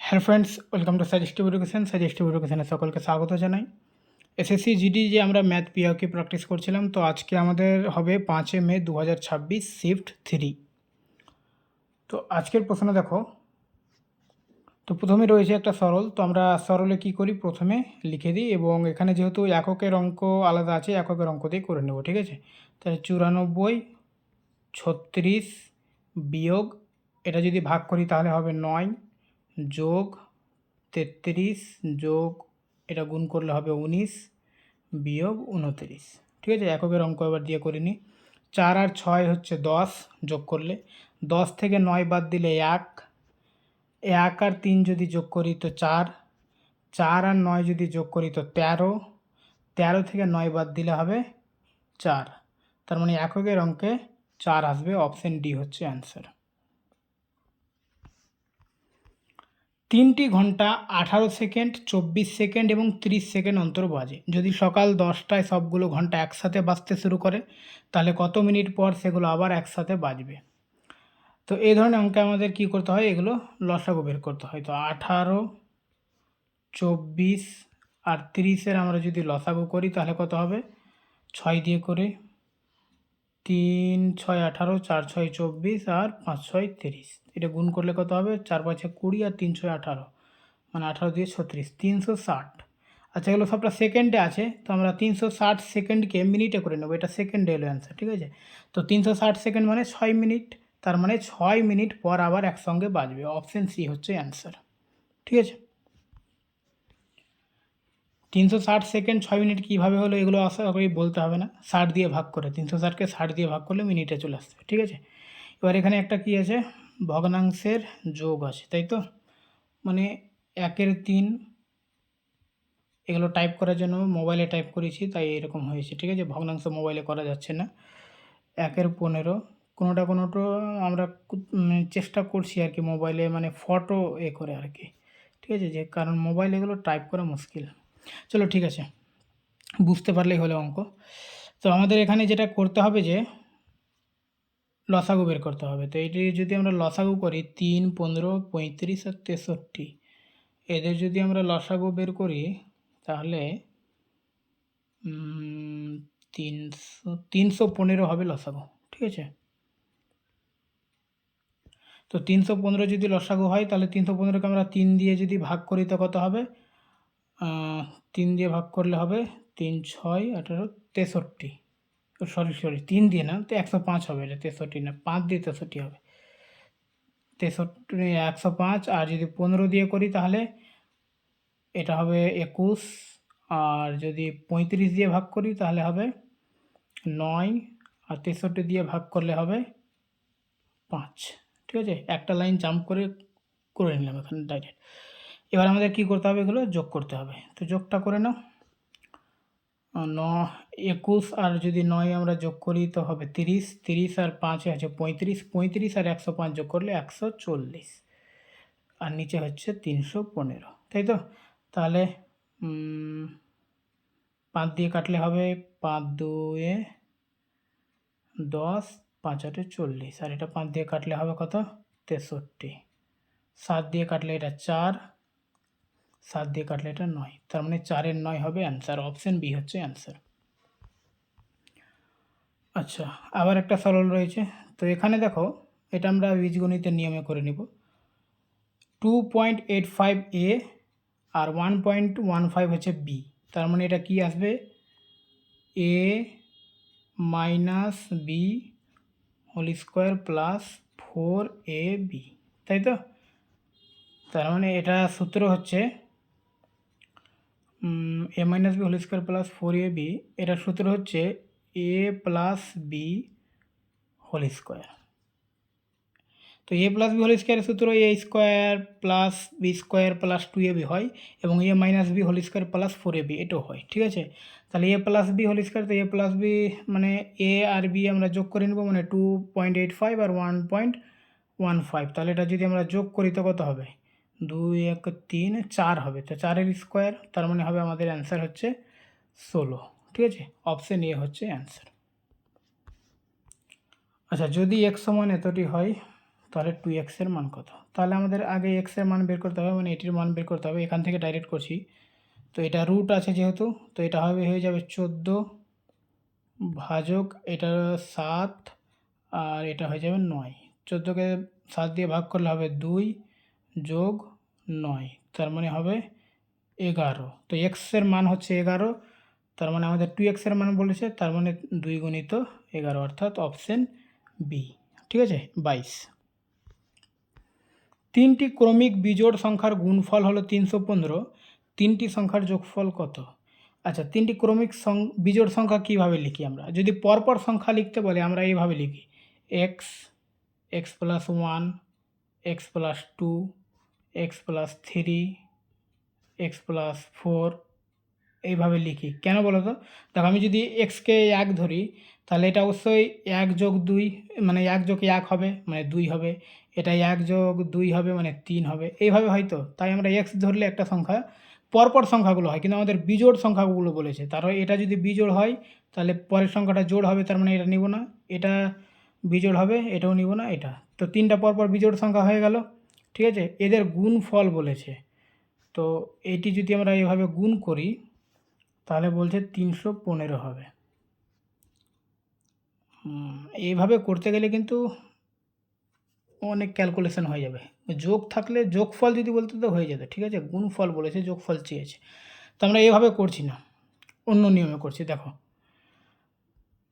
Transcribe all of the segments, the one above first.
Hello friends, welcome to suggestive education. Suggestive এডুকেশনে সকলকে স্বাগত জানাই। এসএসসি জিডি যে আমরা ম্যাথ পিওকে প্র্যাকটিস করছিলাম, তো আজকে আমাদের হবে 5 মে 2026 শিফট 3। তো আজকের প্রশ্ন দেখো। তো প্রথমে রয়েছে একটা সরল। তো আমরা সরলে কি করি, প্রথমে লিখে দিই এবং এখানে যেহেতু এককের অঙ্ক আলাদা আছে, এককের অঙ্ক দিয়ে করে নেব, ঠিক আছে। তাহলে 94 36 বিয়োগ, এটা যদি ভাগ করি তাহলে হবে 9 যোগ 33 যোগ এটা গুণ করলে হবে 19 বিয়োগ 29, ঠিক আছে। এককের অঙ্ক এবার দিয়ে করে নিই। 4 আর 6 হচ্ছে 10, যোগ করলে 10 থেকে 9 বাদ দিলে 1, 1 আর 3 যদি যোগ করি তো 4, 4 আর 9 যদি যোগ করি তো 13, 13 থেকে 9 বাদ দিলে হবে 4। তার মানে এককের অঙ্কে 4 আসবে, অপশন ডি হচ্ছে অ্যান্সার। 3টি ঘন্টা 18 সেকেন্ড, 24 সেকেন্ড এবং 30 সেকেন্ড অন্তর বাজে। যদি সকাল 10টায় সবগুলো ঘন্টা একসাথে বাজতে শুরু করে, তাহলে কত মিনিট পর সেগুলো আবার একসাথে বাজবে? তো এই ধরনের অঙ্কে আমাদের কি করতে হয়, এগুলো লসাগু বের করতে হয়। তো 18, 24 আর 30-এর আমরা যদি লসাগু করি তাহলে কত হবে? 6 দিয়ে করে 3 6 18, 4 6 24 আর 5 6 30, এটা গুণ করলে কত হবে? 4 5 20 আর 3 6 18, মানে 18 দিয়ে 36, 360। আচ্ছা, এগুলো সবটা সেকেন্ডে আছে, তো আমরা 360 সেকেন্ডকে মিনিটে করে নেবো, এটা সেকেন্ডে এলো অ্যান্সার, ঠিক আছে। তো 360 সেকেন্ড মানে 6 মিনিট, তার মানে 6 মিনিট পর আবার একসঙ্গে বাজবে, অপশন সি হচ্ছে অ্যান্সার, ঠিক আছে। 360 সেকেন্ড 6 মিনিট কীভাবে হলো এগুলো আশা করি বলতে হবে না, 60 দিয়ে ভাগ করে, 360কে 60 দিয়ে ভাগ করলে মিনিটে চলে আসবে, ঠিক আছে। এবার এখানে একটা কি আছে, ভগ্নাংশের যোগ আছে, তাই তো, মানে 1-এর 3, এগুলো টাইপ করার জন্য মোবাইলে টাইপ করেছি তাই এরকম হয়েছে, ঠিক আছে। ভগ্নাংশ মোবাইলে করা যাচ্ছে না। 1-এর 15, কোনোটা আমরা চেষ্টা করছি আর কি মোবাইলে, মানে ফটো করে আর কি, ঠিক আছে, যে কারণ মোবাইলে এগুলো টাইপ করা মুশকিল। চলো ঠিক আছে, বুঝতে পারলেই হলো অঙ্ক। তো আমাদের এখানে যেটা করতে হবে যে লসাগু বের করতে হবে। তো এটি যদি আমরা লসাগু করি 3 15 35 আর 63, এদের যদি আমরা লসাগু বের করি তাহলে 315 হবে লসাগু, ঠিক আছে। তো 315 যদি লসাগু হয় তাহলে 315কে আমরা 3 দিয়ে যদি ভাগ করি তো কত হবে? 3 দিয়ে ভাগ করলে হবে 3 6 18 63, সরি 3 দিয়ে না, তো 105 হবে, এটা 63 না, 5 দিয়ে 63 হবে, 63 105। আর যদি 15 দিয়ে করি তাহলে এটা হবে 21, আর যদি 35 দিয়ে ভাগ করি তাহলে হবে 9, আর 63 দিয়ে ভাগ করলে হবে 5, ঠিক আছে। একটা লাইন জাম্প করে করে নিলাম এখানে ডাইরেক্ট। এবার আমাদের কি করতে হবে, এগুলো যোগ করতে হবে। তো যোগটা করে নাও। 21 আর যদি 9 আমরা যোগ করি তো হবে 30, 30 আর 5 আছে 35, 35 আর 105 যোগ করলে 140, আর নিচে হচ্ছে 315, তাই তো। তাহলে 5 দিয়ে কাটলে হবে 5 2 10, 5 8 40, আর এটা 5 দিয়ে কাটলে হবে কত? 63। 7 দিয়ে কাটলে এটা 4, 7 দিয়ে কাটলে এটা 9, তার মানে 4-এর 9 হবে অ্যান্সার, অপশন বি হচ্ছে অ্যান্সার। আচ্ছা, আবার একটা সরল রয়েছে। তো এখানে দেখো, এটা আমরা বীজগণিতের নিয়মে করে নিব। 2.85 এ আর 1.15 হচ্ছে বি, তার মানে এটা কি আসবে? A minus B whole square plus 4ab, তাই তো। তার মানে এটা সূত্র হচ্ছে A minus B whole square plus 4ab, এটার সূত্র হচ্ছে A plus B whole square. তো এ প্লাস বি হোল স্কোয়ারের সূত্র A square plus B square plus 2ab হয়, এবং A minus B whole square plus 4ab এটাও হয়, ঠিক আছে। তাহলে A plus B whole square, তো এ প্লাস বি মানে এ আর বি আমরা যোগ করে নেব, মানে 2.85 আর 1.15, তাহলে এটা যদি আমরা যোগ করি তো কত হবে? 2 1 3 4 হবে, তো 4-এর স্কোয়ার, তার মানে হবে আমাদের অ্যান্সার হচ্ছে 16, ঠিক আছে। অপশন এ হচ্ছে অ্যান্সার। আচ্ছা, যদি x সমান এতটি হয় তাহলে 2x এর মান কত? তাহলে আমাদের আগে এক্সের মান বের করতে হবে, মানে এটির মান বের করতে হবে। এখান থেকে ডাইরেক্ট করছি। তো এটা রুট আছে যেহেতু, তো এটা হয়ে যাবে 14 ভাজক এটা 7, আর এটা হয়ে যাবে 9। 14কে 7 দিয়ে ভাগ করলে হবে 2 যোগ 9, তার মানে হবে 11। তো এক্সের মান হচ্ছে 11, তার মানে আমাদের 2x-এর মান বলেছে, তার মানে 2 গুণিত 11, অর্থাৎ অপশন বি। ঠিক আছে, 22। 3টি ক্রমিক বিজোড় সংখ্যার গুণফল হলো 315, 3টি সংখ্যার যোগফল কত? আচ্ছা, 3টি ক্রমিক বিজোড় সংখ্যা কীভাবে লিখি আমরা? যদি পরপর সংখ্যা লিখতে বলে আমরা এইভাবে লিখি, x, x plus 1, x plus 2, x plus 3, x plus 4, এইভাবে লিখি। কেন বলো তো? দেখো, আমি যদি এক্সকে 1 ধরি, তাহলে এটা অবশ্যই 1 যোগ 2, মানে 1 যোগ 1 হবে, মানে 2 হবে। এটা 1 যোগ 2 হবে, মানে 3 হবে। এইভাবে হয়তো, তাই আমরা এক্স ধরলে একটা সংখ্যা, পরপর সংখ্যাগুলো হয়, কিন্তু আমাদের বিজোড় সংখ্যাগুলো বলেছে। তারপর এটা যদি বিজোড় হয়, তাহলে পরের সংখ্যাটা জোড় হবে, তার মানে এটা নিব না। এটা বিজোড় হবে, এটাও নিব না। এটা তো 3টা পরপর বিজোড় সংখ্যা হয়ে গেল। ঠিক আছে, এদের গুণফল বলেছে। তো এটি যদি আমরা এভাবে গুণ করি, তাহলে বলছে 315 হবে। এইভাবে করতে গেলে কিন্তু অনেক ক্যালকুলেশন হয়ে যাবে। যোগ থাকলে যোগফল যদি বলতে তো হয়ে যেত, ঠিক আছে। গুণফল বলেছে, যোগফল চেয়েছে, তো আমরা এইভাবে করছি না, অন্য নিয়মে করছি। দেখো,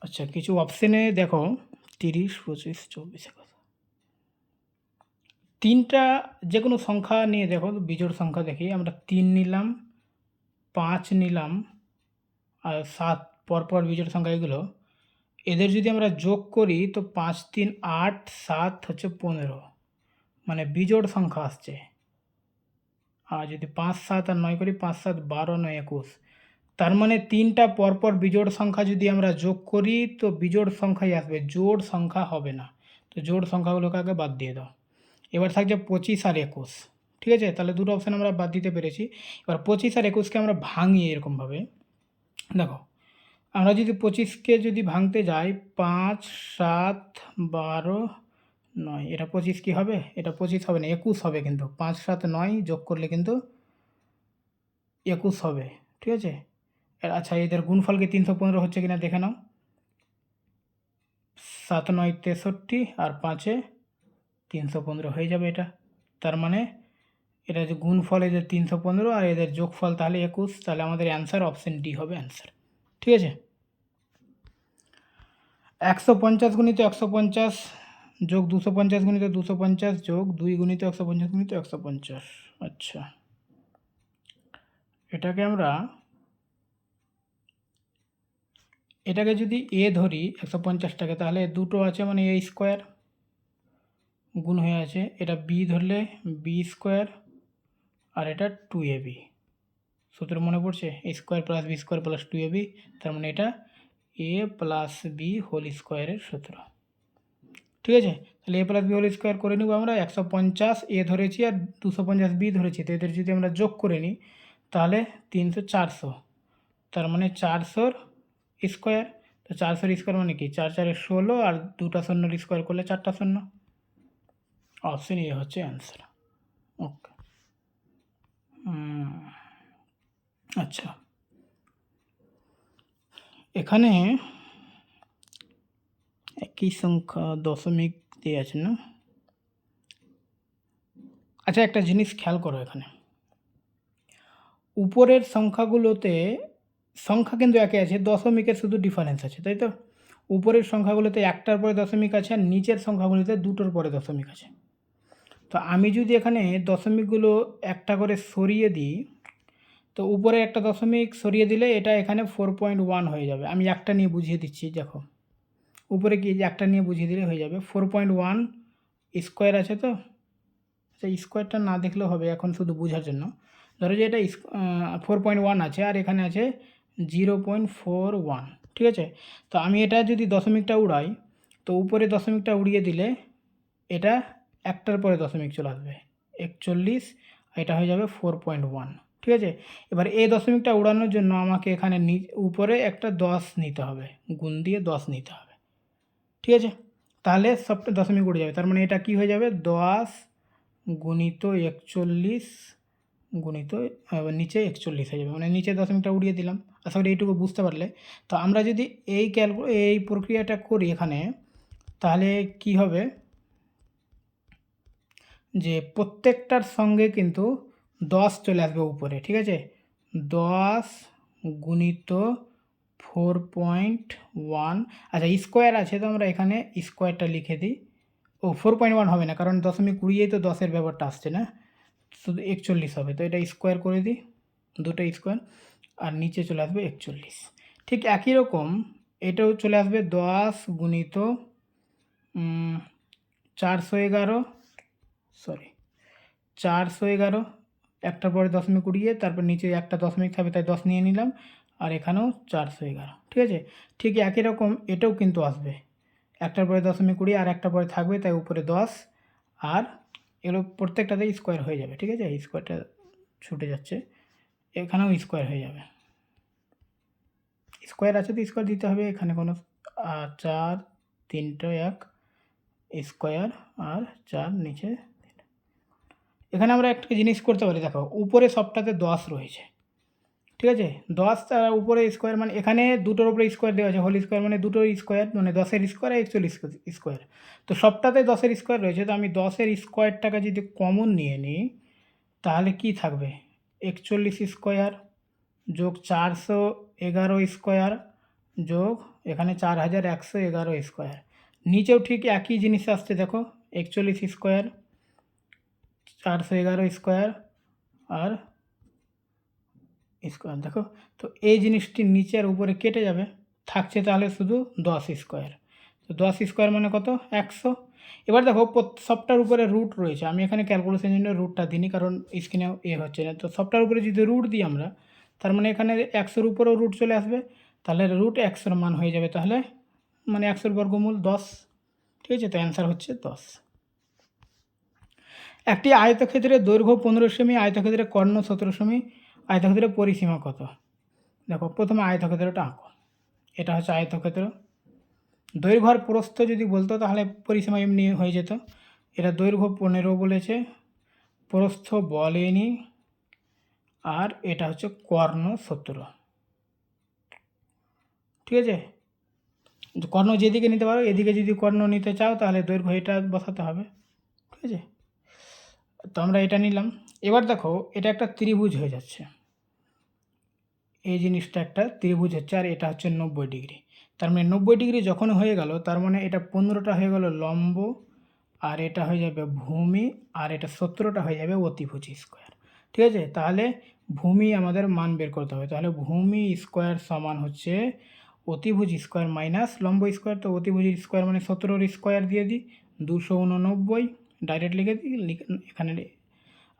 আচ্ছা, কিছু অপশানে দেখো 30, 25, 24, 3টা যে কোনো সংখ্যা নিয়ে দেখো, বিজোড় সংখ্যা দেখি আমরা। 3 নিলাম, 5 নিলাম, আর 7 পরপর বিজোড় সংখ্যা। এগুলো এদের যদি আমরা যোগ করি, তো 5, 3, 8, 7 হচ্ছে 15, মানে বিজোড় সংখ্যা আসছে। আর যদি 5, 7 আর 9 করি, 5, 7, 12, 9, 21, তার মানে 3টা পরপর বিজোড় সংখ্যা যদি আমরা যোগ করি, তো বিজোড় সংখ্যাই আসবে, জোড় সংখ্যা হবে না। তো জোড় সংখ্যাগুলোকে আগে বাদ দিয়ে দাও। এবার থাকছে 25 আর 21। ঠিক আছে, তাহলে দুটো অপশান আমরা বাদ দিতে পেরেছি। এবার 25 আর 21কে আমরা ভাঙি এরকমভাবে। দেখো, আমরা যদি 25কে যদি ভাঙতে যাই, 5, 7, 12, 9, এটা 25 কী হবে? এটা 25 হবে না, 21 হবে। কিন্তু 5, 7, 9 যোগ করলে কিন্তু 21 হবে। ঠিক আছে, আচ্ছা, এদের গুণফল কি 315 হচ্ছে কিনা দেখে নাও। 7, 9, 63, আর 5-এ 315 হয়ে যাবে এটা। তার মানে এটা যে গুণফল, এদের 315 আর এদের যোগফল তাহলে 21, তাহলে আমাদের অ্যান্সার অপশন ডি হবে অ্যান্সার। ঠিক আছে, 150 গুণিত 150 যোগ 250 গুণিত 250 যোগ 2 গুণিত 150 গুণিত 150। আচ্ছা, এটাকে যদি এ ধরি 150টাকে, তাহলে দুটো আছে, মানে এ স্কোয়ার গুণ হয়ে আছে। এটা বি ধরলে বি স্কোয়ার, আর এটা 2ab। সূত্র মনে পড়ছে? A square plus B square plus 2ab, তার মানে এটা এ প্লাস বি হোল স্কোয়ারের সূত্র। ঠিক আছে, তাহলে A plus B whole square করে নিব আমরা। 150 এ ধরেছি আর 250 বি ধরেছি, তো এদের যদি আমরা যোগ করে নিই, তাহলে 400, তার মানে 400 স্কোয়ার। তো 400 স্কোয়ার মানে কি? 4 4 16, আর 2টা শূন্যর স্কোয়ার করলে 4টা শূন্য। অপশন এ হচ্ছে অ্যান্সার। ওকে, আচ্ছা, এখানে একই সংখ্যা দশমিক দিয়ে আছে না? আচ্ছা, একটা জিনিস খেয়াল করো, এখানে উপরের সংখ্যাগুলোতে সংখ্যা কিন্তু একই আছে, দশমিকের শুধু ডিফারেন্স আছে, তাই তো? উপরের সংখ্যাগুলোতে 1টার পরে দশমিক আছে, আর নিচের সংখ্যাগুলোতে 2টোর পরে দশমিক আছে। তো আমি যদি এখানে দশমিকগুলো একটা করে সরিয়ে দিই, তো উপরে একটা দশমিক সরিয়ে দিলে এটা এখানে 4.1 হয়ে যাবে। আমি একটা নিয়ে বুঝিয়ে দিচ্ছি, দেখো, উপরে কি একটা নিয়ে বুঝিয়ে দিলে হয়ে যাবে। 4.1 স্কোয়ার আছে তো? আচ্ছা, স্কোয়ারটা না দেখলেও হবে এখন, শুধু বোঝার জন্য। ধরো যে এটা 4.1 আছে, আর এখানে আছে 0.41। ঠিক আছে, তো আমি এটা যদি দশমিকটা উড়াই, তো উপরে দশমিকটা উড়িয়ে দিলে এটা একটার পরে দশমিক চলে আসবে, 41, এটা হয়ে যাবে 4.1। ঠিক আছে, এবার এই দশমিকটা উড়ানোর জন্য আমাকে এখানে উপরে একটা 10 নিতে হবে, গুণ দিয়ে 10 নিতে হবে। ঠিক আছে, তাহলে সবটা দশমিক উড়ে যাবে, তার মানে এটা কি হয়ে যাবে? 10 গুণিত 41 গুণিত নিচে 41 হয়ে যাবে, মানে নিচে দশমিকটা উড়িয়ে দিলাম। আশা করি এইটুকু বুঝতে পারলে। তো আমরা যদি এই প্রক্রিয়াটা করি এখানে, তাহলে কি হবে যে প্রত্যেকটার সঙ্গে কিন্তু 10 চলে আসবে উপরে, ঠিক আছে। 10 গুণিত 4.1, আচ্ছা স্কোয়ার আছে তো আমরা এখানে স্কোয়ারটা লিখে দিই। 4.1 হবে না, কারণ দশমিক কুড়িয়েই তো 10-এর ব্যাপারটা আসছে না, শুধু 41 হবে। তো এটা স্কোয়ার করে দিই, দুটো স্কোয়ার, আর নিচে চলে আসবে 41। ঠিক একই রকম এটাও চলে আসবে 10 গুণিত 411, একটার পরে দশমিক উড়িয়ে তারপর নিচে একটা দশমিক থাকবে, তাই 10 নিয়ে নিলাম, আর এখানেও 411, ঠিক আছে। ঠিক একই রকম এটাও কিন্তু আসবে, একটার পরে দশমিক উড়িয়ে আর একটা পরে থাকবে, তাই উপরে 10, আর এগুলো প্রত্যেকটাতে স্কোয়ার হয়ে যাবে, ঠিক আছে। স্কোয়ারটা ছুটে যাচ্ছে, এখানেও স্কোয়ার হয়ে যাবে। স্কোয়ার আছে তো স্কোয়ার দিতে হবে, এখানে কোনো 4 3 1 স্কোয়ার আর 4 নিচে। এখানে আমরা একটা জিনিস করতে পারি, দেখো উপরে সবটাতে 10 রয়েছে, ঠিক আছে। 10 উপরে স্কোয়ার, মানে এখানে দুটোর উপরে স্কোয়ার দেওয়া আছে, হোল স্কোয়ার মানে দুটোর স্কোয়ার, মানে 10-এর স্কোয়ার আর 41 স্কোয়ার। তো সবটাতে 10-এর স্কোয়ার রয়েছে, তো আমি 10-এর স্কোয়ারটাকে যদি কমন নিয়ে নিই, তাহলে কি থাকবে 41 স্কোয়ার যোগ 411 স্কোয়ার যোগ এখানে 4111 স্কোয়ার। নিচেও ঠিক একই জিনিস আসছে, দেখো 41 স্কোয়ার 411 স্কোয়ার আর স্কোয়ার, দেখো। তো এই জিনিসটি নিচে আর উপরে কেটে যাবে, থাকছে তাহলে শুধু 10 স্কোয়ার। তো 10 স্কোয়ার মানে কত 100। এবার দেখো সবটার উপরে রুট রয়েছে, আমি এখানে ক্যালকুলেশন জন্য রুটটা দিইনি, কারণ স্ক্রিনে হচ্ছে না। তো সবটার উপরে যদি রুট দিই আমরা, তার মানে এখানে 100-র উপরেও রুট চলে আসবে, তাহলে রুট 100-র মান হয়ে যাবে, তাহলে মানে 100-র বর্গমূল 10, ঠিক আছে। তো অ্যান্সার হচ্ছে 10। একটি আয়তক্ষেত্রের দৈর্ঘ্য 15 সেমি, আয়তক্ষেত্রের কর্ণ 17 সেমি, আয়তক্ষেত্রের পরিসীমা কত? দেখো প্রথমে আয়তক্ষেত্রটা আঁকো, এটা হচ্ছে আয়তক্ষেত্র। দৈর্ঘ্য আর প্রস্থ যদি বলতো তাহলে পরিসীমা এমনি হয়ে যেত। এটা দৈর্ঘ্য 15 বলেছে, প্রস্থ বলেনি, আর এটা হচ্ছে কর্ণ 17, ঠিক আছে। কর্ণ যেদিকে নিতে পারো, এদিকে যদি কর্ণ নিতে চাও তাহলে দৈর্ঘ্য এটা বসাতে হবে, ঠিক আছে। তো আমরা এটা নিলাম। এবার দেখো এটা একটা ত্রিভুজ হয়ে যাচ্ছে, এই জিনিসটা একটা ত্রিভুজ হচ্ছে, আর এটা হচ্ছে 90 ডিগ্রি। তার মানে 90 ডিগ্রি যখন হয়ে গেল, তার মানে এটা 15টা হয়ে গেল লম্ব, আর এটা হয়ে যাবে ভূমি, আর এটা 17টা হয়ে যাবে অতিভুজ স্কোয়ার, ঠিক আছে। তাহলে ভূমি আমাদের মান বের করতে হবে, তাহলে ভূমি স্কোয়ার সমান হচ্ছে অতিভুজ স্কোয়ার মাইনাস লম্ব স্কোয়ার। তো অতিভুজ স্কোয়ার মানে 17-র স্কোয়ার দিয়ে দিই, 289, ডাইরেক্ট লিখে দিই এখানে।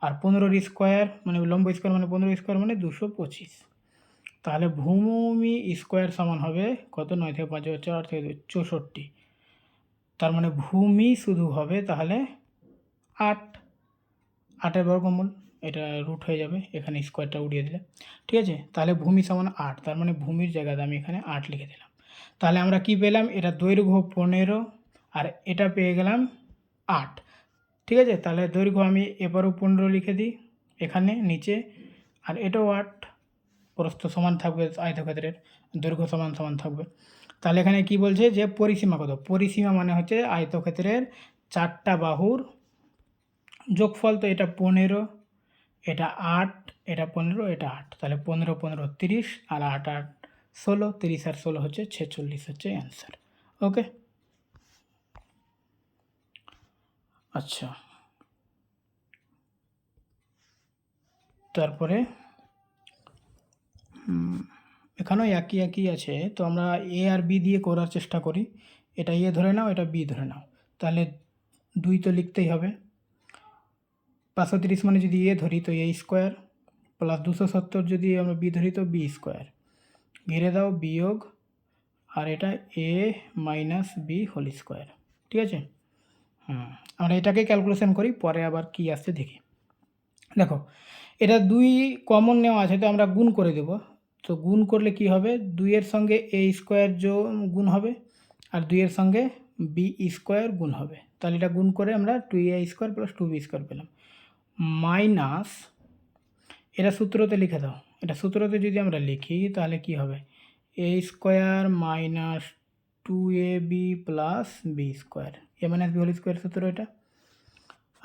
আর 15-র স্কোয়ার মানে লম্ব স্কোয়ার মানে 15 স্কোয়ার মানে 225। তাহলে ভূমি স্কোয়ার সমান হবে কত, 9 থেকে 5 হচ্ছে 8 থেকে 64। তার মানে ভূমি শুধু হবে তাহলে 8, 8-এর বর্গমূল, এটা রুট হয়ে যাবে, এখানে স্কোয়ারটা উড়িয়ে দিলে, ঠিক আছে। তাহলে ভূমি সমান 8, তার মানে ভূমির জায়গাতে আমি এখানে 8 লিখে দিলাম। তাহলে আমরা কি পেলাম, এটা দৈর্ঘ্য 15 আর এটা পেয়ে গেলাম 8, ঠিক আছে। তাহলে দৈর্ঘ্য আমি এবারও 15 লিখে দিই এখানে নিচে, আর এটাও 8, প্রস্থ সমান থাকবে আয়তক্ষেত্রের, দৈর্ঘ্য সমান সমান থাকবে। তাহলে এখানে কি বলছে যে পরিসীমা কত, পরিসীমা মানে হচ্ছে আয়তক্ষেত্রের 4টা বাহুর যোগফল। তো এটা 15, এটা 8, এটা 15, এটা 8, তাহলে 15 15 30, আর 8 8 16, 30 আর 16 হচ্ছে 46 হচ্ছে অ্যান্সার। ওকে, আচ্ছা। তারপরে এখানেও একই একই আছে, তো আমরা এ আর বি দিয়ে করার চেষ্টা করি। এটা এ ধরে নাও, এটা বি ধরে নাও, তাহলে 2 তো লিখতেই হবে। 530 মানে যদি এ ধরি তো এ স্কোয়ার, প্লাস 270 যদি আমরা বি ধরি তো বি স্কোয়ার, ঘিরে দাও বিয়োগ, আর এটা এ মাইনাস বি হোল স্কোয়ার, ঠিক আছে। আমরা এটাকে ক্যালকুলেশন করি, পরে আবার কি আসছে দেখি। দেখো এটা 2 কমন নেওয়া আছে, তো আমরা গুণ করে দেব। তো গুণ করলে কি হবে, 2-এর সঙ্গে এ স্কোয়ার গুণ হবে, আর 2-এর সঙ্গে বি স্কোয়ার গুণ হবে। তাহলে এটা গুণ করে আমরা 2a square plus 2b square পেলাম। মাইনাস, এটা সূত্রতে লিখে দাও, এটা সূত্রতে যদি আমরা লিখি তাহলে কি হবে, A square minus 2ab plus B square, A minus B whole square সূত্র এটা।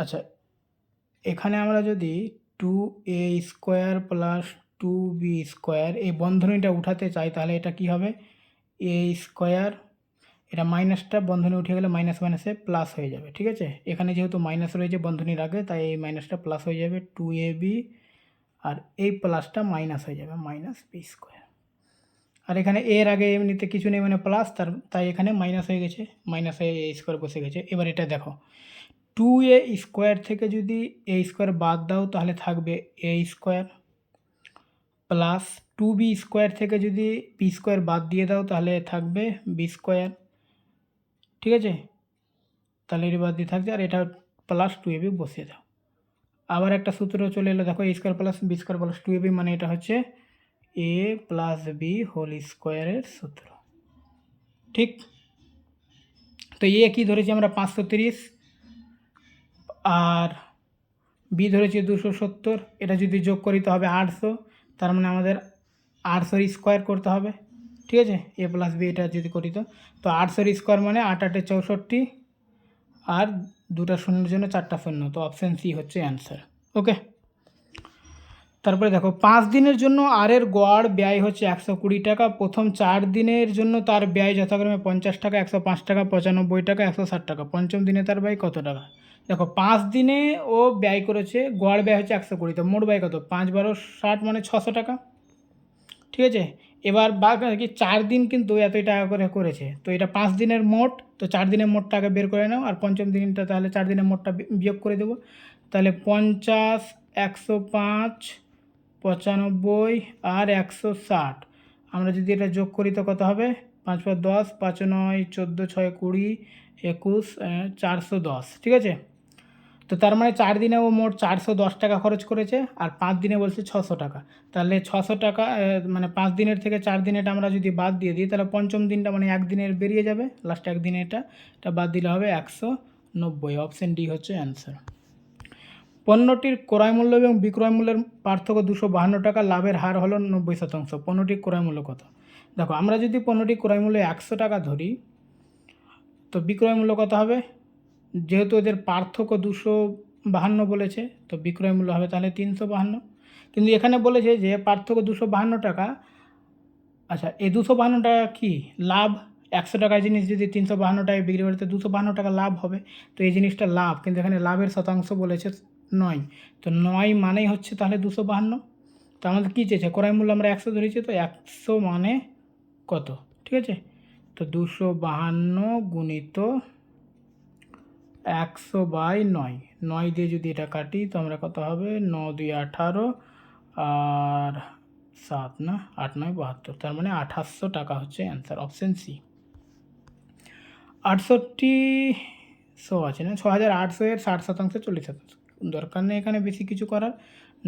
আচ্ছা, এখানে আমরা যদি 2a square plus 2b square এই বন্ধনীটা উঠাতে চাই তাহলে এটা কি হবে, এ স্কোয়ার, এটা মাইনাসটা বন্ধনী উঠে গেলে মাইনাস মাইনাসে প্লাস হয়ে যাবে, ঠিক আছে। এখানে যেহেতু মাইনাস রয়েছে বন্ধনীর আগে, তাই এই মাইনাসটা প্লাস হয়ে যাবে 2ab, আর এই প্লাসটা মাইনাস হয়ে যাবে মাইনাস বি স্কোয়ার। আর এখানে এর আগে এমনিতে কিছু নেই মানে প্লাস, তাই এখানে মাইনাস হয়ে গেছে, মাইনাস হয়ে এ স্কোয়ার বসে গেছে। এবার এটা দেখো, 2a স্কোয়ার থেকে যদি এ স্কোয়ার বাদ দাও তাহলে থাকবে এ স্কোয়ার, প্লাস 2b স্কোয়ার থেকে যদি বি স্কোয়ার বাদ দিয়ে দাও তাহলে থাকবে বি স্কোয়ার, ঠিক আছে। তাহলে এর বাদ দিয়ে থাকছে, আর এটা প্লাস 2ab বসিয়ে দাও। আবার একটা সূত্র চলে এলো, দেখো A square plus B square plus 2ab, মানে এটা হচ্ছে এ প্লাস বি হোল স্কোয়ারের সূত্র, ঠিক। তো এ কি ধরেছি আমরা 530, আর বি ধরেছি 270, এটা যদি যোগ করি তো হবে 800, তার মানে আমাদের 800 স্কোয়ার করতে হবে, ঠিক আছে। এ প্লাস বি এটা যদি করি তো 800 স্কোয়ার মানে 8 8 64, আর দুটা শূন্যের জন্য 4টা শূন্য, তো অপশান সি হচ্ছে অ্যান্সার, ওকে। তারপরে দেখো 5 দিনের জন্য আর এর গড় ব্যয় হচ্ছে 120 টাকা। প্রথম 4 দিনের জন্য তার ব্যয় যথাক্রমে 50 টাকা, 105 টাকা, 95 টাকা, 160 টাকা। পঞ্চম দিনে তার ব্যয় কত টাকা? দেখো 5 দিনে ও ব্যয় করেছে, গড় ব্যয় হচ্ছে 120, তো মোট ব্যয় কত, 5 12 60 মানে 600 টাকা, ঠিক আছে। এবার বা কি 4 দিন কিন্তু এতই টাকা করে করেছে, তো এটা 5 দিনের মোট, তো 4 দিনের মোট টাকা বের করে নাও, আর পঞ্চম দিনটা তাহলে 4 দিনের মোটটা বিয়োগ করে দেবো, তাহলে 50, 105, 95 আর 160, আমরা যদি এটা যোগ করি তো কত হবে, 5 5 10, 5 9 14, 6 20, 21, 410, ঠিক আছে। তো তার মানে 4 দিনে ও মোট 410 টাকা খরচ করেছে, আর 5 দিনে বলছে 600 টাকা। তাহলে 600 টাকা মানে 5 দিনের থেকে 4 দিনেরটা আমরা যদি বাদ দিয়ে দিই তাহলে পঞ্চম দিনটা মানে 1 দিনের বেরিয়ে যাবে, লাস্ট 1 দিনে এটা বাদ দিলে হবে 190, অপশান ডি হচ্ছে অ্যান্সার। পণ্যটির ক্রয় মূল্য এবং বিক্রয় মূল্যের পার্থক্য 252 টাকা, লাভের হার হলো 90%। পণ্যটির ক্রয় মূল্য কত? দেখো আমরা যদি পণ্যটির ক্রয় মূল্য 100 টাকা ধরি, তো বিক্রয় মূল্য কত হবে, যেহেতু এদের পার্থক্য 252 বলেছে, তো বিক্রয় মূল্য হবে তাহলে 352। কিন্তু এখানে বলেছে যে পার্থক্য 252 টাকা, আচ্ছা এই 252 টাকা কি লাভ, 100 টাকার জিনিস যদি 352 টাকায় বিক্রি করে তো 252 টাকা লাভ হবে, তো এই জিনিসটা লাভ, কিন্তু এখানে লাভের শতাংশ বলেছে 9, তো 9 মানেই হচ্ছে তাহলে 252। তো আমাদের কী চেয়েছে, ক্রয় মূল্য আমরা 100 ধরেছি, তো 100 মানে কত, ঠিক আছে। তো 252 গুণিত 100/9, 9 দিয়ে যদি এটা কাটি তো আমরা কত হবে, 9 2 18, আর 7 না 8 9 72, তার মানে 2800 টাকা হচ্ছে অ্যান্সার, অপশান সি। 6800 আছে না, 6800 এর 60% 40%, দরকার নেই এখানে বেশি কিছু করার,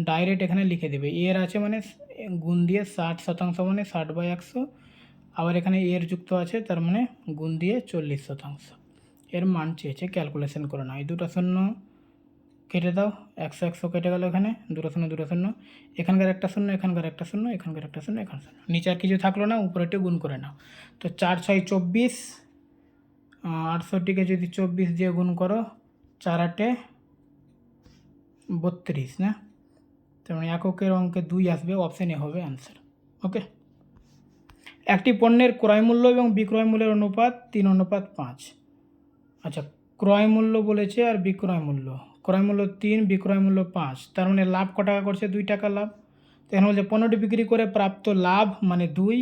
ডাইরেক্ট এখানে লিখে দেবে, এর আছে মানে গুণ দিয়ে 60% মানে 60/100, আবার এখানে এর যুক্ত আছে তার মানে গুণ দিয়ে 40%, এর মান চেয়েছে, ক্যালকুলেশন করে নাও। এই দুটো শূন্য কেটে দাও, 100 100 কেটে গেল, এখানে দুটো শূন্য দুটো শূন্য, এখানকার একটা শূন্য, এখানকার একটা শূন্য, এখানকার একটা শূন্য, এখানে শূন্য, নিচে আর কিছু থাকলো না, উপরেটি গুণ করে নাও। তো 4 6 24, 68টিকে যদি 24 দিয়ে গুণ করো, 4 8 32 না, তার মানে এককের অঙ্কে 2 আসবে, অপশান এ হবে অ্যান্সার, ওকে। একটি পণ্যের ক্রয় মূল্য এবং বিক্রয় মূল্যের অনুপাত 3:5। আচ্ছা, ক্রয় মূল্য বলেছে আর বিক্রয় মূল্য, ক্রয় মূল্য 3, বিক্রয় মূল্য 5, তার মানে লাভ ক টাকা করছে, 2 টাকা লাভ। তো এখানে বলছে পণ্যটি বিক্রি করে প্রাপ্ত লাভ মানে 2,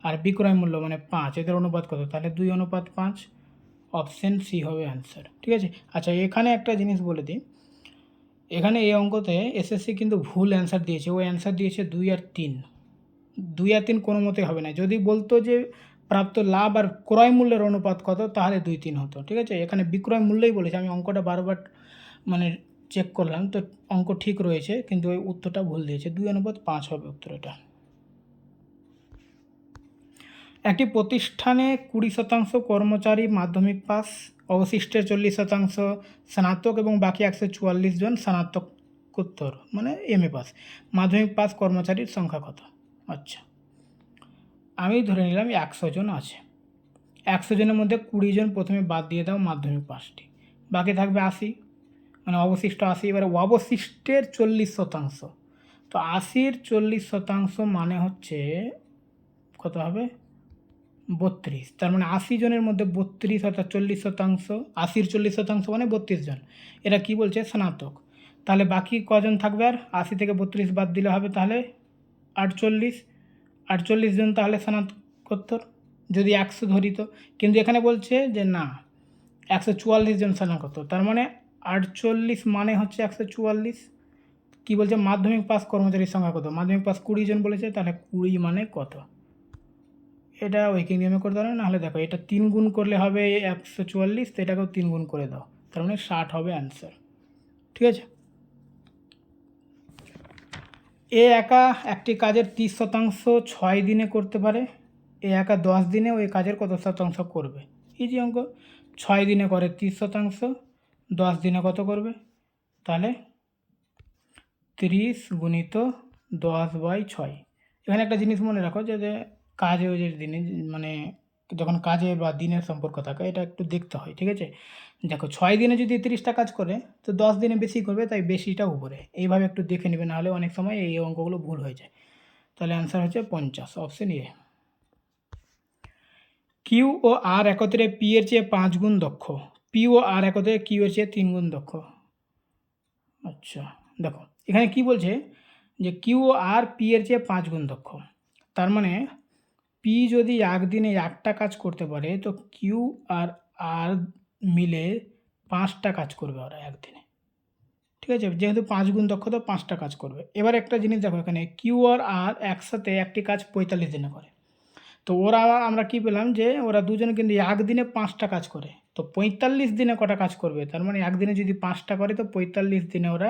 আর বিক্রয় মূল্য মানে 5, এদের অনুপাত কত, তাহলে 2:5, অপশান সি হবে অ্যান্সার, ঠিক আছে। আচ্ছা এখানে একটা জিনিস বলে দিই, এখানে এই অঙ্কতে এসএসসি কিন্তু ভুল অ্যান্সার দিয়েছে, ও অ্যান্সার দিয়েছে 2 আর 3, 2 আর 3 কোনো মতে হবে না, যদি বলতো যে প্রাপ্ত লাভ আর ক্রয় মূল্যের অনুপাত কত তাহলে 2 3 হতো, ঠিক আছে। এখানে বিক্রয় মূল্যই বলেছে, আমি অঙ্কটা বারবার মানে চেক করলাম, তো অঙ্ক ঠিক রয়েছে কিন্তু ওই উত্তরটা ভুল দিয়েছে, 2:5 হবে উত্তর এটা। একটি প্রতিষ্ঠানে 20% কর্মচারী মাধ্যমিক পাস, অবশিষ্টের 40% স্নাতক এবং বাকি 144 জন স্নাতক স্নাতকোত্তর মানে MA পাস, মাধ্যমিক পাস কর্মচারীর সংখ্যা কত? আচ্ছা, আমি ধরে নিলাম 100 জন আছে। 100 জনের মধ্যে 20 জন প্রথমে বাদ দিয়ে দাও মাধ্যমিক পাসটি, বাকি থাকবে 80, মানে অবশিষ্ট 80। এবারে অবশিষ্টের 40%, তো 80-র 40% মানে হচ্ছে কত হবে? 32। তার মানে 80 জনের মধ্যে 32 অর্থাৎ 40%, 80-র 40% মানে 32 জন। এরা কি বলছে? স্নাতক। তাহলে বাকি কজন থাকবে? আর 80 থেকে 32 বাদ দিলে হবে তাহলে 48। 48 জন তাহলে স্নাতকোত্তর, যদি 100 ধরি তো। কিন্তু এখানে বলছে যে না, 144 জন স্নাতকোত্তর, তার মানে 48 মানে হচ্ছে 144। কী বলছে? মাধ্যমিক পাস কর্মচারীর সংখ্যা কত? মাধ্যমিক পাস 20 জন বলেছে, তাহলে 20 মানে কত? এটা ওইকিং নিয়মে করতে পারো, নাহলে দেখো এটা 3 গুণ করলে হবে 144, তো এটাকেও 3 গুণ করে দাও, তার মানে 60 হবে অ্যান্সার। ঠিক আছে। এ একা একটি কাজের 30% 6 দিনে করতে পারে। এ একা 10 দিনে ওই কাজের কত শতাংশ করবে? ইজি অঙ্ক। 6 দিনে করে 30%, 10 দিনে কত করবে? তাহলে 30 গুণিত 10/6। এখানে একটা জিনিস মনে রাখো যে কাজে ওই যে দিনে মানে যখন কাজে বা দিনের সম্পর্ক থাকে এটা একটু দেখতে হয়। ঠিক আছে, দেখো 6 দিনে যদি 30টা কাজ করে তো 10 দিনে বেশি করবে, তাই বেশিটা উপরে। এইভাবে একটু দেখে নেবে, নাহলে অনেক সময় এই অঙ্কগুলো ভুল হয়ে যায়। তাহলে অ্যান্সার হচ্ছে 50, অপশন এ। কিউ ও আর একত্রে পি এর চেয়ে 5 গুণ দক্ষ, পি ও আর একত্রে কিউ এর চেয়ে 3 গুণ দক্ষ। আচ্ছা, দেখো এখানে কি বলছে যে কিউ ও আর পি এর চেয়ে 5 গুণ দক্ষ। তার মানে পি যদি একদিনে 1টা কাজ করতে পারে, তো কিউ আর আর মিলে 5টা কাজ করবে ওরা একদিনে। ঠিক আছে, যেহেতু 5 গুণ দক্ষ তো 5টা কাজ করবে। এবার একটা জিনিস দেখো, এখানে কিউ আর আর একসাথে একটি কাজ 45 দিনে করে। তো ওরা আমরা কি পেলাম যে ওরা দুজনে কিন্তু একদিনে 5টা কাজ করে, তো 45 দিনে কটা কাজ করবে? তার মানে একদিনে যদি 5টা করে তো 45 দিনে ওরা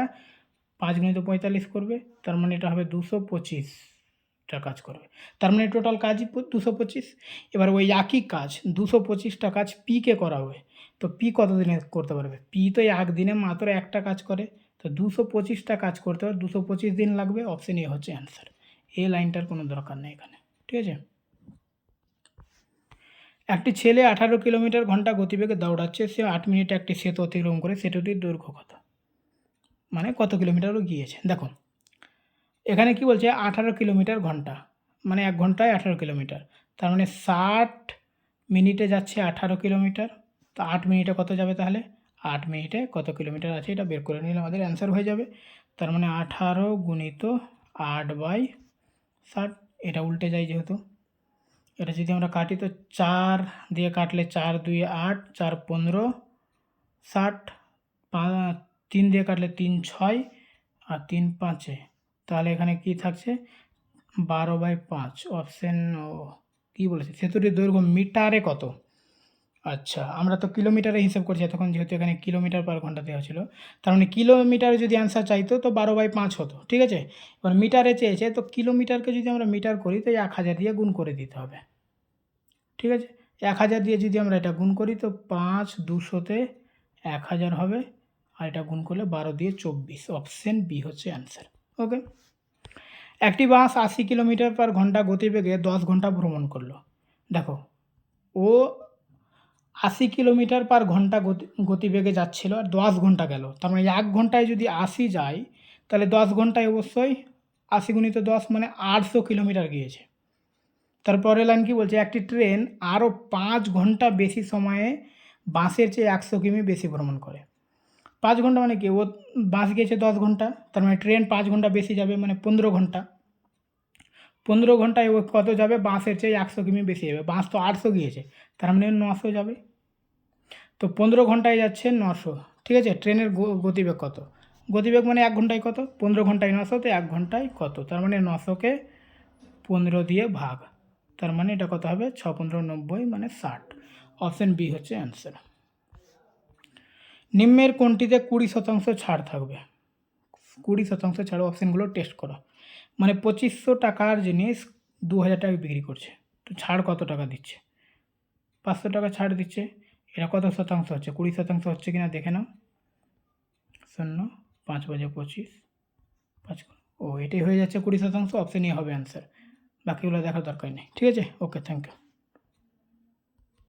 5 গুণিত 45 করবে, তার মানে এটা হবে 225টা কাজ করবে। তার মানে টোটাল কাজই 225। এবার ওই একই কাজ 225টা কাজ পিকে করা হবে, তো পি কত দিনে করতে পারবে? পি তো একদিনে মাত্র একটা কাজ করে, তো 225টা কাজ করতে হবে, 225 দিন লাগবে। অপশন এ হচ্ছে অ্যান্সার। এই লাইনটার কোনো দরকার নেই এখানে। ঠিক আছে। একটি ছেলে 18 কিলোমিটার ঘন্টা গতিবেগে দৌড়াচ্ছে, সে 8 মিনিটে একটি সেতু অতিক্রম করে, সেতুটির দৈর্ঘ্য কত? মানে কত কিলোমিটারও গিয়েছে। দেখো এখানে কি বলছে? 18 কিলোমিটার ঘন্টা, মানে 1 ঘন্টায় 18 কিলোমিটার, তার মানে 60 মিনিটে যাচ্ছে 18 কিলোমিটার। তো 8 মিনিটে কত যাবে? তাহলে 8 মিনিটে কত কিলোমিটার আছে এটা বের করে নিলে আমাদের অ্যান্সার হয়ে যাবে। তার মানে 18 গুণিত 8/60, এটা উল্টে যায় যেহেতু। এটা যদি আমরা কাটি তো 4 দিয়ে কাটলে 4 2 8, 4 15, 60, 3 দিয়ে কাটলে 3 6 আর 3 5, তাহলে এখানে কি থাকছে? 12/5। অপশন ও কী বলেছে? সেতুটির দৈর্ঘ্য মিটারে কত? আচ্ছা, আমরা তো কিলোমিটারে হিসাব করছি এতক্ষণ, যেহেতু এখানে কিলোমিটার পার ঘন্টা দেওয়া ছিল, তার মানে কিলোমিটারে যদি অ্যান্সার চাইতো তো 12/5 হতো। ঠিক আছে, এবার মিটারে চেয়েছে, তো কিলোমিটারকে যদি আমরা মিটার করি তো 1000 দিয়ে গুণ করে দিতে হবে। ঠিক আছে, 1000 দিয়ে যদি আমরা এটা গুণ করি তো 5 200-তে 1000 হবে, আর এটা গুণ করলে 12 দিয়ে 24। অপশন বি হচ্ছে অ্যান্সার। ওকে। একটি বাস 80 কিলোমিটার পার ঘন্টা গতিবেগে 10 ঘন্টা ভ্রমণ করলো। দেখো ও 80 কিলোমিটার পার ঘন্টা গতিবেগে যাচ্ছিল আর 10 ঘন্টা গেল, তার মানে 1 ঘন্টায় যদি 80 যায় তাহলে 10 ঘন্টায় অবশ্যই 80 গুণিত 10 মানে 800 কিলোমিটার গিয়েছে। তারপরে লাইন কি বলছে? একটি ট্রেন আরও 5 ঘন্টা বেশি সময়ে বাসের চেয়ে 100 কিমি বেশি ভ্রমণ করে। 5 ঘন্টা মানে কি? ও বাস গিয়েছে 10 ঘন্টা, তার মানে ট্রেন 5 ঘন্টা বেশি যাবে, মানে 15 ঘন্টা। 15 ঘন্টায় ও কত যাবে? বাসের চেয়ে 100 কিমি বেশি যাবে। বাস তো 800 গিয়েছে, তার মানে 900 যাবে। তো 15 ঘন্টায় যাচ্ছে 900। ঠিক আছে, ট্রেনের গতিবেগ কত? গতিবেগ মানে 1 ঘন্টায় কত? 15 ঘন্টায় 900, তো 1 ঘন্টায় কত? তার মানে 900-কে 15 দিয়ে ভাগ, তার মানে এটা কত হবে? 6 15 90, মানে 60। অপশন বি হচ্ছে অ্যান্সার। নিম্নের কোনটিতে 20% ছাড় থাকবে? 20% ছাড়, অপশানগুলো টেস্ট করো। মানে 2500 টাকার জিনিস 2000 টাকায় বিক্রি করছে, তো ছাড় কত টাকা দিচ্ছে? 500 টাকা ছাড় দিচ্ছে। এটা কত শতাংশ হচ্ছে? 20% হচ্ছে কিনা দেখে নাও। 0 5 × 25 এটাই হয়ে যাচ্ছে 20%, অপশন এ হবে অ্যান্সার। বাকিগুলো দেখার দরকার নেই। ঠিক আছে? ওকে, থ্যাংক ইউ।